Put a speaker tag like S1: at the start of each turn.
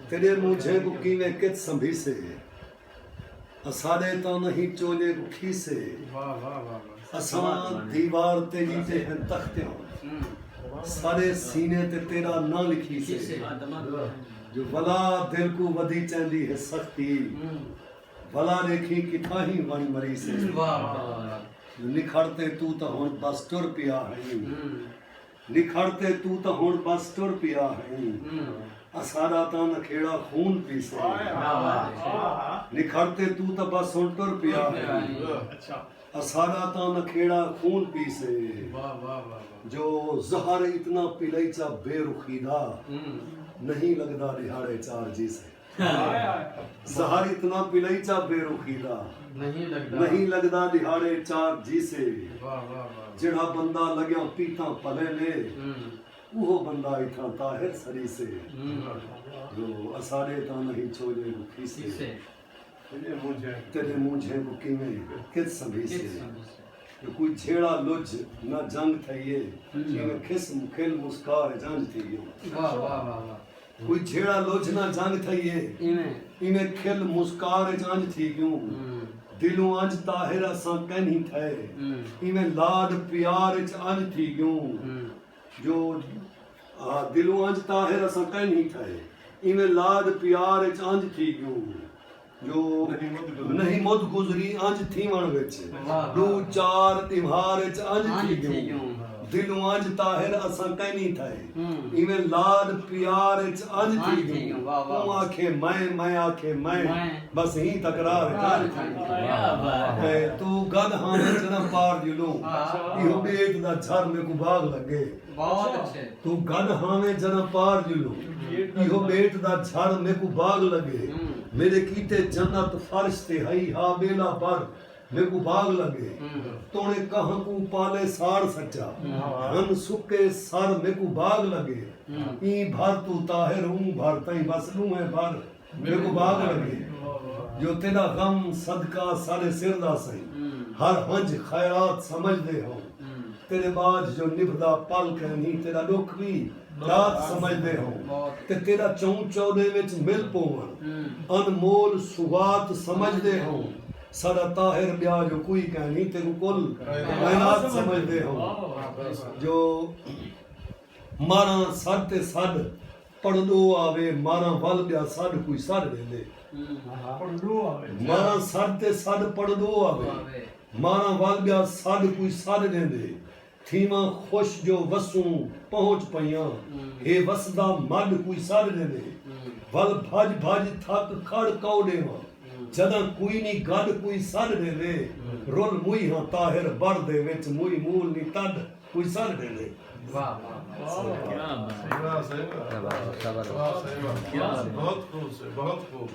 S1: तेरे मुझे को कीवे कित संभी से असारे तो नहीं चोले रुखी से असा दीवार ते नीचे हैं तख्ते सारे सीने ते तेरा ना लिखी से जो वला दिल को वधी चांदी है सख्ती वला देखी किथा ही वन मरी से निखरते तू तो हुन बस टुर पिया है निखरते तू तो हुन बस टुर पिया है असारा ता नखेड़ा खून पी से निखरते तू तो बस हुन टुर पिया है असारा ता नखेड़ा खून पी से जो जहर इतना पिलैचा बेरुखीदा नहीं लगदा दिहाड़े चार जी से जहर इतना पिलैचा बेरुखीदा नहीं लगदा दिहाड़े चार जी से जिड़ा बंदा लग्या पीता पले ले वो बंदा इतना ताहिर सरी से जो असारे ता नहीं छोले रुखी से तेरे मुझे को किमें कित संभी से जो कोई छेड़ा लुझ ना जंग थइए किमें खिस्म खिल मुस्कार जंग थइए कोई छेड़ा लुझ ना जंग थइए इमें खिल मुस्कार जंग थी क्यों दिलों अंज ताहिर असा कहनी थे इमें लाड प्यार च अंज थी क्यों जो दिलों अंज ताहिर असा कहनी थे इमें लाड प्यार च अंज थी क्यों जो नहीं मुद गुजरी अंज थी वन विच दो चार तिहार च अंज थी क्यों दिलों अंज ताहिर असा कहनी थे इवें लाड प्यार च अंज थी क्यों तू आखे मैं आखे मैं बस ही तकरार है तू गद हां जना पार जुलो इहो बेट दा झर में को बाग लगे बहुत अच्छे तू गद हां जना पार जुलो इहो बेट दा झर में को बाग लगे मेरे कीते जन्नत फर्श ते हई हा बेला पर मेरे को बाग लगे तोने कहां को पाले सार सच्चा हन सुके सर मेरे को बाग लगे ई भर तू ताहिर हूं भर तई बस नू है भर मेरे को बाग लगे जो तेरा गम सदका सारे सिर दा सही हर हंज खैरात समझ दे हो तेरे बाद जो निभदा पल कहनी तेरा दुख भी रात समझदे हो ते तेरा चौं चौदे विच मिल पोवन अनमोल सुगात समझदे हो सदा ताहिर ब्या जो कोई कहनी तेरू कुल कायनात समझदे हो जो मारा सद ते सद पड़दो आवे मारा वल ब्या सद कोई सद वेंदे मारा सद ते सद पड़दो आवे मारा वल ब्या सद कोई सद देंदे थीमा खुश जो वसू पहुंच पइया हे वसदा मड कोई सर देने वल भज भज थक खड़ कौडेवा जदा कोई नी गड कोई सर देने रोल मुई हां ताहिर बर दे विच मुई मूल नी तड कोई सर देने वाह वाह क्या बात है बहुत खूब से बहुत खूब